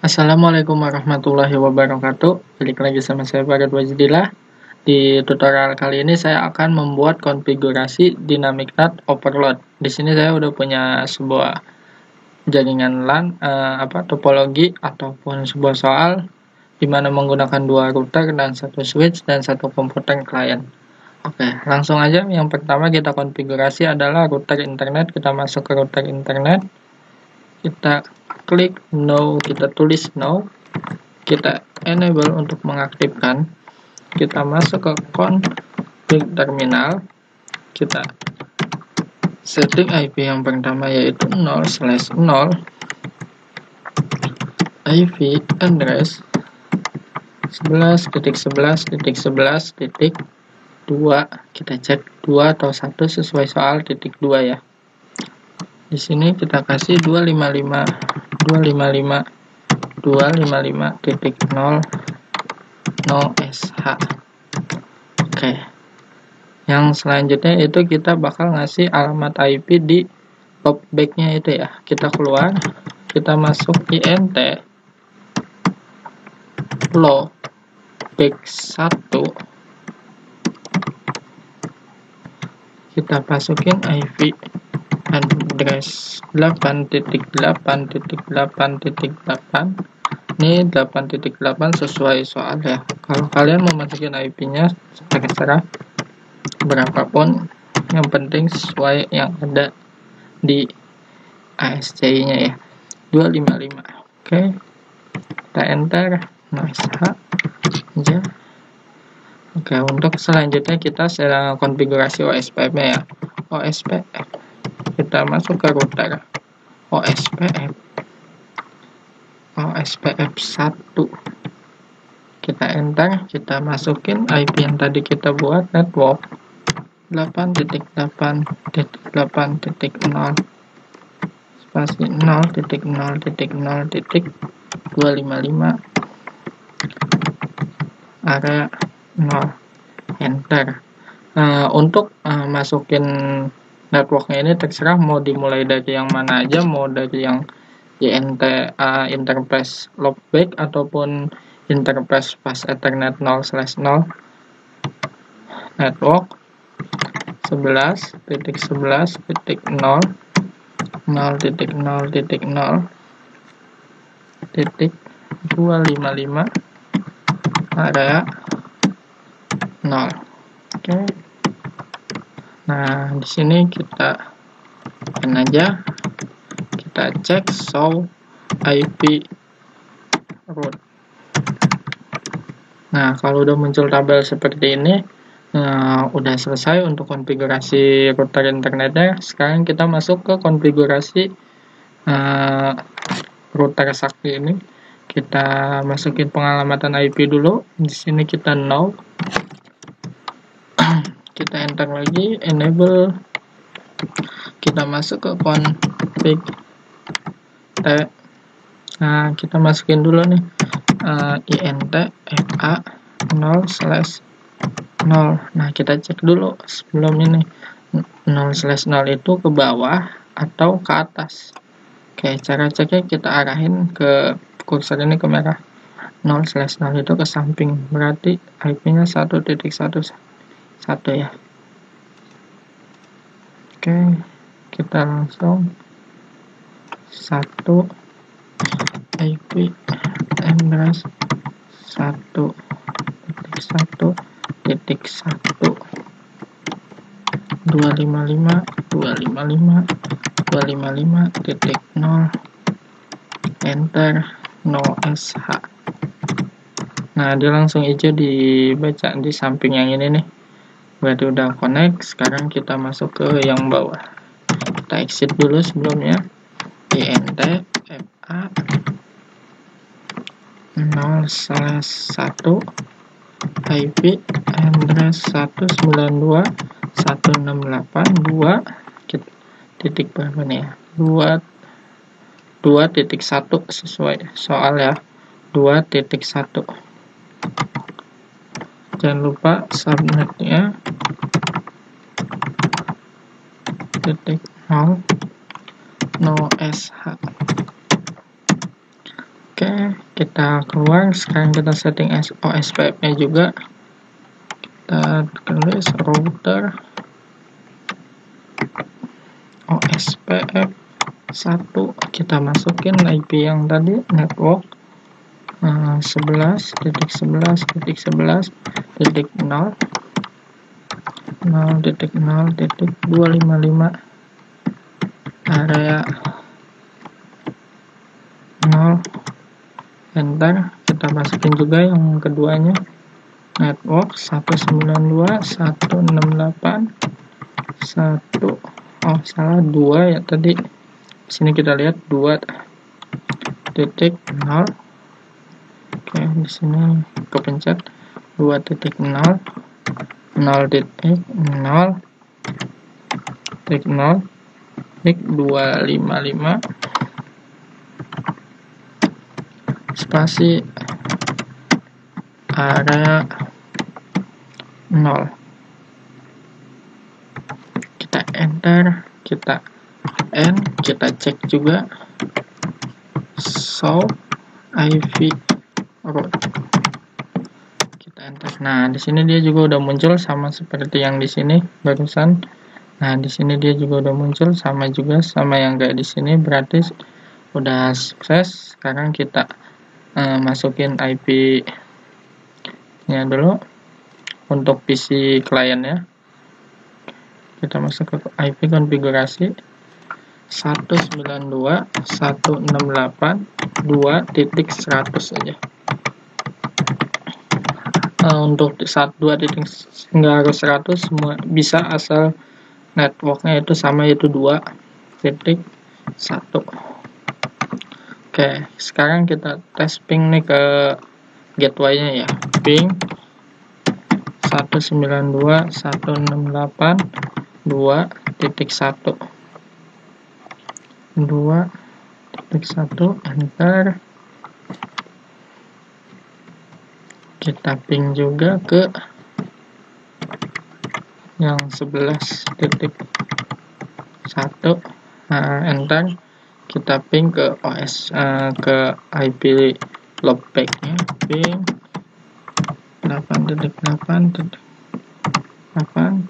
Assalamualaikum warahmatullahi wabarakatuh. Balik lagi sama saya Farid Wajidillah. Di tutorial kali ini saya akan membuat konfigurasi dynamic NAT overload. Di sini saya udah punya sebuah jaringan LAN, topologi ataupun sebuah soal di mana menggunakan dua router dan satu switch dan satu komputer klien. Oke, langsung aja. Yang pertama kita konfigurasi adalah router internet. Kita masuk ke router internet. Kita klik no, kita tulis no, kita enable untuk mengaktifkan, kita masuk ke config terminal, kita setting IP yang pertama yaitu 0/0, IP address 11.11.11.2, kita cek 2 atau 1 sesuai soal titik 2 ya. Di sini kita kasih 255.255.0 no sh. Oke. Yang selanjutnya itu kita bakal ngasih alamat IP di loopback-nya itu ya. Kita keluar, kita masuk int loopback 1. Kita masukin IP address 8.8.8.8. Ini 8.8 sesuai soal ya. Kalau kalian mau masukin IP-nya terserah berapapun, yang penting sesuai yang ada di ASCII-nya ya. 255. Oke. Kita enter. Nice. Ya. Oke, untuk selanjutnya kita sedang konfigurasi OSPF-nya ya. OSPF. Kita masuk ke router OSPF 1, kita enter, kita masukin IP yang tadi kita buat, network 8.8.8.0 spasi 0.0.0.255 area 0, enter. Untuk masukin networknya ini terserah mau dimulai dari yang mana aja, mau dari yang interface loopback ataupun interface fast ethernet 0/0 network 11.11.0.0.255 area 0. Oke. Nah, di sini kita aja, kita cek show IP route. Nah, kalau udah muncul tabel seperti ini, udah selesai untuk konfigurasi router internetnya. Sekarang kita masuk ke konfigurasi router sakti ini. Kita masukin pengalamatan IP dulu. Di sini kita no. Kita enter lagi, enable, kita masuk ke config T. Nah, kita masukin dulu nih int fa 0/0. Nah, kita cek dulu sebelum ini 0/0 itu ke bawah atau ke atas. Oke, cara ceknya kita arahin ke kursor ini ke merah. 0/0 itu ke samping, berarti IP-nya 1.1.1 ya. Oke, kita langsung 1 IP address 1.1.1 255.255.0 enter, no sh. Nah, dia langsung hijau dibaca di samping yang ini nih, berarti udah connect. Sekarang kita masuk ke yang bawah, kita exit dulu sebelumnya, int fa 0/1 IP address 192.168.2 titik berapa nih ya, 2.1 sesuai soal ya, 2.1. Jangan lupa subnetnya titik 0 no sh. Oke, kita keluar. Sekarang kita setting OSPF nya juga, kita tulis router OSPF 1, kita masukin IP yang tadi, network 11.11.0.0.0.255 area 0, enter. Kita masukin juga yang keduanya, network 192.168.1, oh salah, 2 ya tadi. Sini kita lihat 2.0. Oke, di sini kepencet 2.0 0.0.0.255 spasi area 0. Kita enter, kita kita cek juga show IP route, kita enter. Nah, di sini dia juga udah muncul sama seperti yang di sini barusan. Nah, di sini dia juga udah muncul sama juga sama yang kayak di sini, berarti udah sukses. Sekarang kita masukin IP nya dulu untuk PC kliennya. Kita masuk ke IP konfigurasi 192.168.2.100 saja. Untuk 2.1 nggak harus 100, semua bisa, asal networknya itu sama, yaitu 2.1. Oke, sekarang kita tes ping nih ke gateway-nya ya. Ping 192.168.2.1, enter. Kita ping juga ke yang 11.1, enter. Kita ping ke ke IP loopback-nya, ping 8.8.8.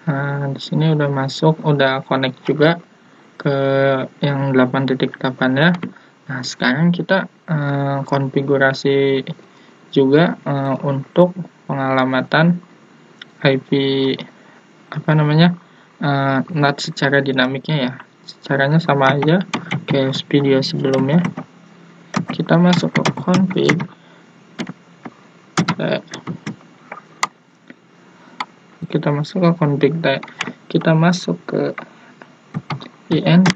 Nah, di sini udah masuk, udah connect juga ke yang 8.8 ya. Nah, sekarang kita konfigurasi juga untuk pengalamatan IP NAT secara dinamiknya ya. Caranya sama aja kayak video sebelumnya. Kita masuk ke config, kita masuk ke int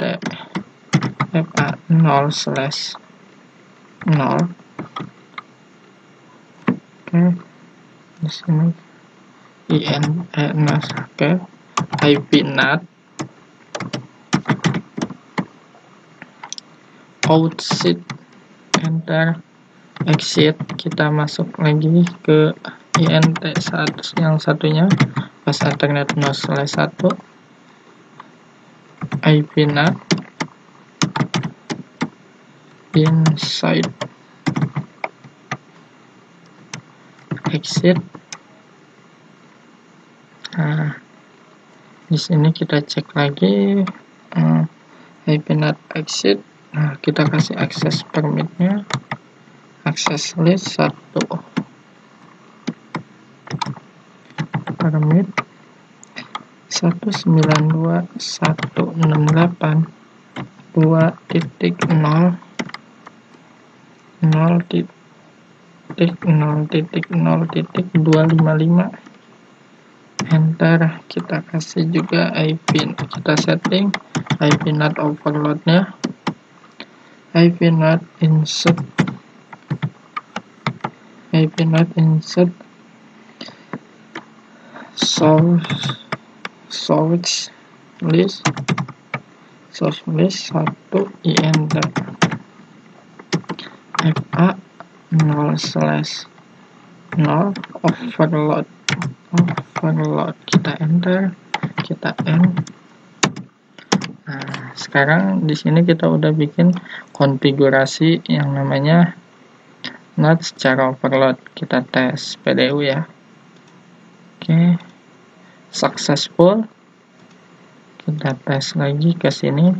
fa0/0. Oke, di sini IP NAT outset, enter. Exit, kita masuk lagi ke int yang satunya, pas Ethernet 0/1 IP NAT inside, exit. Nah, di sini kita cek lagi IP NAT exit. Nah, kita kasih akses permitnya, akses list 1 permit 192.168.2.0.0.255, enter. Kita kasih juga IP, kita setting IP NAT overload-nya, IP NAT insert source list 1 int fa 0/0 overload, kita enter, kita end. Nah, sekarang di sini kita udah bikin konfigurasi yang namanya NAT secara overload. Kita tes PDU ya. Oke, successful. Kita tes lagi ke sini,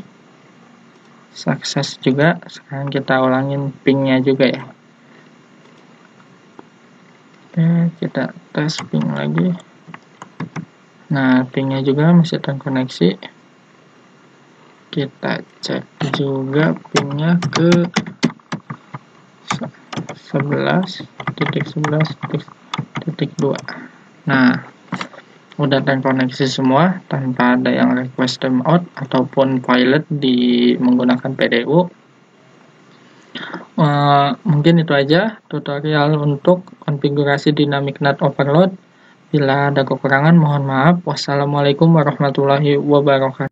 sukses juga. Sekarang kita ulangin pingnya juga ya. Oke, kita tes ping lagi. Nah, pingnya juga masih terkoneksi. Kita cek juga pingnya ke 11.11.2. Nah, udah terkoneksi semua tanpa ada yang request timeout ataupun pilot menggunakan PDU. Mungkin itu aja tutorial untuk konfigurasi dynamic NAT overload. Bila ada kekurangan mohon maaf. Wassalamualaikum warahmatullahi wabarakatuh.